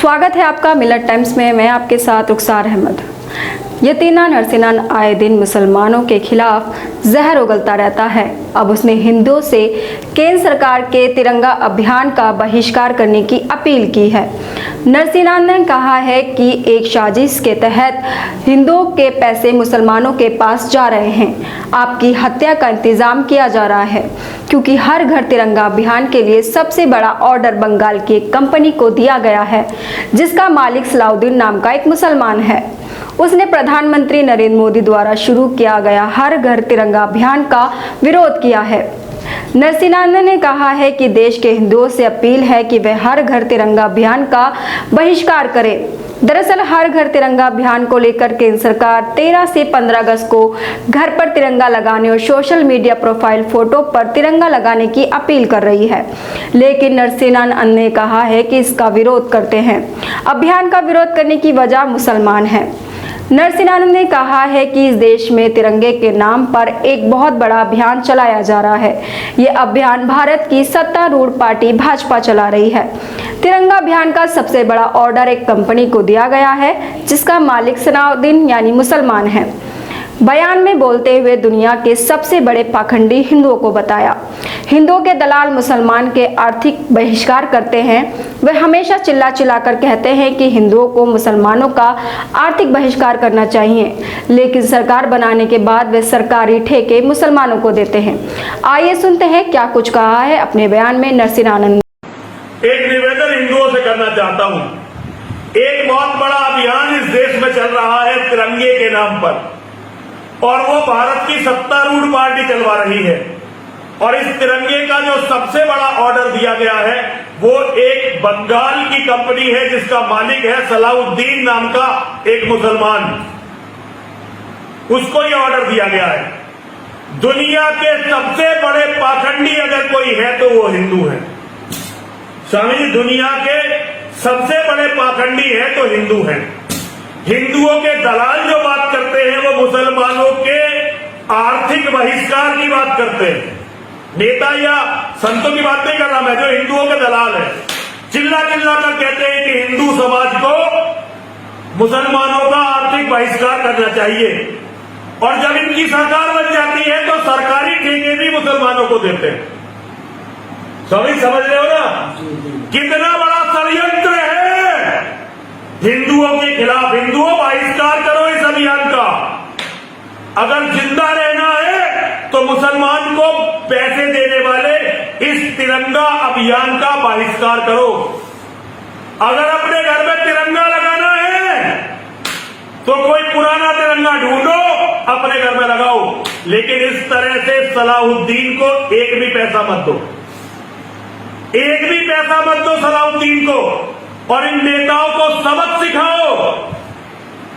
स्वागत है आपका मिलत टाइम्स में। मैं आपके साथ रुखसार अहमद। यतीना नरसिनन आए दिन मुसलमानों के खिलाफ जहर उगलता रहता है। अब उसने हिंदुओं से केंद्र सरकार के तिरंगा अभियान का बहिष्कार करने की अपील की है। नरसिनन ने कहा है कि एक साजिश के तहत हिंदुओं के पैसे मुसलमानों के पास जा रहे हैं। आपकी हत्या का इंतजाम किया जा रहा है क्योंकि हर घर तिरंगा अभियान के लिए सबसे बड़ा ऑर्डर बंगाल की एक कंपनी को दिया गया है जिसका मालिक सलाउद्दीन नाम का एक मुसलमान है। उसने प्रधानमंत्री नरेंद्र मोदी द्वारा शुरू किया गया हर घर तिरंगा अभियान का विरोध किया है। नरसिनन ने कहा है कि देश के हिंदुओं से अपील है कि वे हर घर तिरंगा अभियान का बहिष्कार करें। दरअसल हर घर तिरंगा अभियान को लेकर केंद्र सरकार 13 से 15 अगस्त को घर पर तिरंगा लगाने और सोशल मीडिया प्रोफाइल फोटो पर तिरंगा लगाने की अपील कर रही है, लेकिन नरसिनन ने कहा है कि इसका विरोध करते हैं। अभियान का विरोध करने की वजह मुसलमान है। नरसिनन ने कहा है कि इस देश में तिरंगे के नाम पर एक बहुत बड़ा अभियान चलाया जा रहा है। ये अभियान भारत की सत्तारूढ़ पार्टी भाजपा चला रही है। तिरंगा अभियान का सबसे बड़ा ऑर्डर एक कंपनी को दिया गया है जिसका मालिक सलाउद्दीन यानी मुसलमान है। बयान में बोलते हुए दुनिया के सबसे बड़े पाखंडी हिंदुओं को बताया। हिंदुओं के दलाल मुसलमान के आर्थिक बहिष्कार करते हैं। वे हमेशा चिल्ला चिल्लाकर कहते हैं कि हिंदुओं को मुसलमानों का आर्थिक बहिष्कार करना चाहिए, लेकिन सरकार बनाने के बाद वे सरकारी ठेके मुसलमानों को देते हैं। आइए सुनते हैं क्या कुछ कहा है अपने बयान में नरसिनन ने। एक निवेदन हिंदुओं से करना चाहता हूं। एक बहुत बड़ा अभियान इस देश में चल रहा है तिरंगे के नाम पर, और वो भारत की सत्तारूढ़ पार्टी चलवा रही है। और इस तिरंगे का जो सबसे बड़ा ऑर्डर दिया गया है वो एक बंगाल की कंपनी है जिसका मालिक है सलाउद्दीन नाम का एक मुसलमान। उसको ये ऑर्डर दिया गया है। दुनिया के सबसे बड़े पाखंडी अगर कोई है तो वो हिंदू है। स्वामी जी, दुनिया के सबसे बड़े पाखंडी है तो हिंदू हैं। हिंदुओं के दलाल जो बात करते हैं वो मुसलमानों के आर्थिक बहिष्कार की बात करते हैं। नेता या संतों की बात नहीं कर रहा मैं, जो हिंदुओं के दलाल है, चिल्ला चिल्ला कर कहते हैं कि हिंदू समाज को मुसलमानों का आर्थिक बहिष्कार करना चाहिए। और जब इनकी सरकार बन जाती है तो सरकारी ठेके भी मुसलमानों को देते हैं। सभी समझ रहे हो ना कितना बड़ा षड्यंत्र है हिंदुओं के खिलाफ। हिंदुओं, बहिष्कार करो इस अभियान का। अगर जिंदा रहना है तो मुसलमान को पैसे देने वाले इस तिरंगा अभियान का बहिष्कार करो। अगर अपने घर में तिरंगा लगाना है तो कोई पुराना तिरंगा ढूंढो, अपने घर में लगाओ, लेकिन इस तरह से सलाउद्दीन को एक भी पैसा मत दो। एक भी पैसा मत दो सलाउद्दीन को। और इन नेताओं को सबक सिखाओ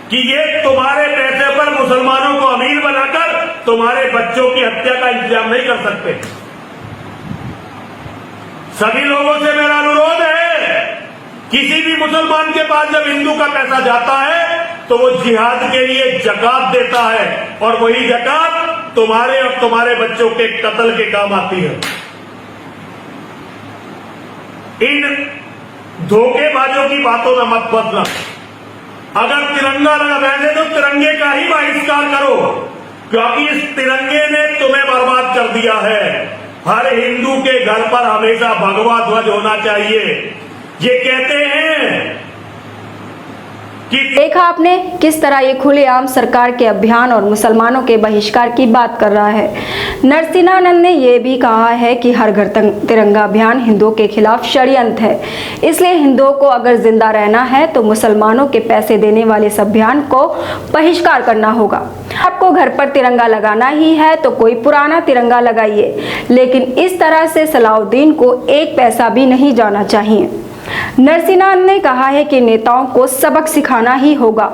कि ये तुम्हारे पैसे पर मुसलमानों को अमीर बनाकर तुम्हारे बच्चों की हत्या का इंतजाम नहीं कर सकते। सभी लोगों से मेरा अनुरोध है, किसी भी मुसलमान के पास जब हिंदू का पैसा जाता है तो वो जिहाद के लिए जकात देता है, और वही जकात तुम्हारे और तुम्हारे बच्चों के कत्ल के काम आती है। इन धोखेबाजों की बातों में मत फंसना। अगर तिरंगा लगा वैसे तो तिरंगे का ही बहिष्कार करो, क्योंकि इस तिरंगे ने तुम्हें बर्बाद कर दिया है। हर हिंदू के घर पर हमेशा भगवा ध्वज होना चाहिए। ये कहते हैं कि देखा आपने किस तरह ये खुलेआम सरकार के अभियान और मुसलमानों के बहिष्कार की बात कर रहा है। नरसिनन ने यह भी कहा है कि हर घर तिरंगा अभियान हिंदुओं के खिलाफ षड्यंत्र है, इसलिए हिंदुओं को अगर जिंदा रहना है तो मुसलमानों के पैसे देने वाले इस अभियान को बहिष्कार करना होगा। आपको घर पर तिरंगा लगाना ही है तो कोई पुराना तिरंगा लगाइए, लेकिन इस तरह से सलाउद्दीन को एक पैसा भी नहीं जाना चाहिए। नरसिनन ने कहा है कि नेताओं को सबक सिखाना ही होगा।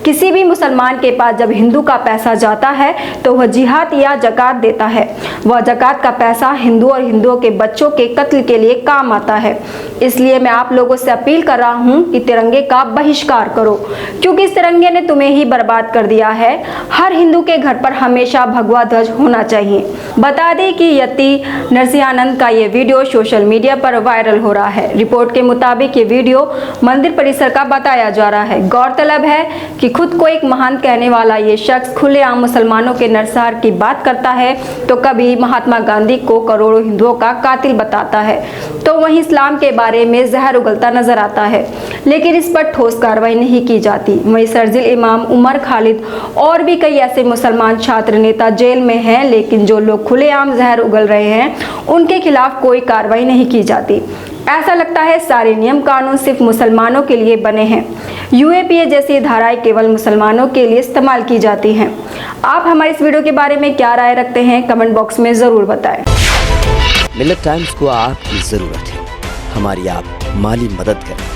किसी भी मुसलमान के पास जब हिंदू का पैसा जाता है तो वह जिहाद या जकात देता है। वह जकात का पैसा हिंदू और हिंदुओं के बच्चों के कत्ल के लिए काम आता है। इसलिए मैं आप लोगों से अपील कर रहा हूं कि तिरंगे का बहिष्कार करो, क्योंकि इस तिरंगे ने तुम्हें ही बर्बाद कर दिया है। हर हिंदू के घर पर हमेशा भगवा ध्वज होना चाहिए। बता दें कि यति नरसिनन का ये वीडियो सोशल मीडिया पर वायरल हो रहा है। रिपोर्ट के मुताबिक मुताबिक ये वीडियो मंदिर परिसर का बताया जा रहा है। गौरतलब है कि खुद को एक महान कहने वाला ये शख्स खुलेआम मुसलमानों के नरसंहार की बात करता है तो कभी महात्मा गांधी को करोड़ों हिंदुओं का कातिल बताता है, तो वहीं इस्लाम के बारे में जहर उगलता नजर आता है, लेकिन इस पर ठोस कार्रवाई नहीं की जाती। वहीं शर्जील इमाम, उमर खालिद और भी कई ऐसे मुसलमान छात्र नेता जेल में हैं, लेकिन जो लोग खुलेआम जहर उगल रहे हैं उनके खिलाफ कोई कार्रवाई नहीं की जाती। ऐसा लगता है सारे नियम कानून सिर्फ मुसलमानों के लिए बने हैं। यूएपीए जैसी धाराएं केवल मुसलमानों के लिए इस्तेमाल की जाती हैं। आप हमारे इस वीडियो के बारे में क्या राय रखते हैं, कमेंट बॉक्स में ज़रूर बताएं। मिल्लत टाइम्स को आपकी ज़रूरत है, हमारी आप माली मदद करें।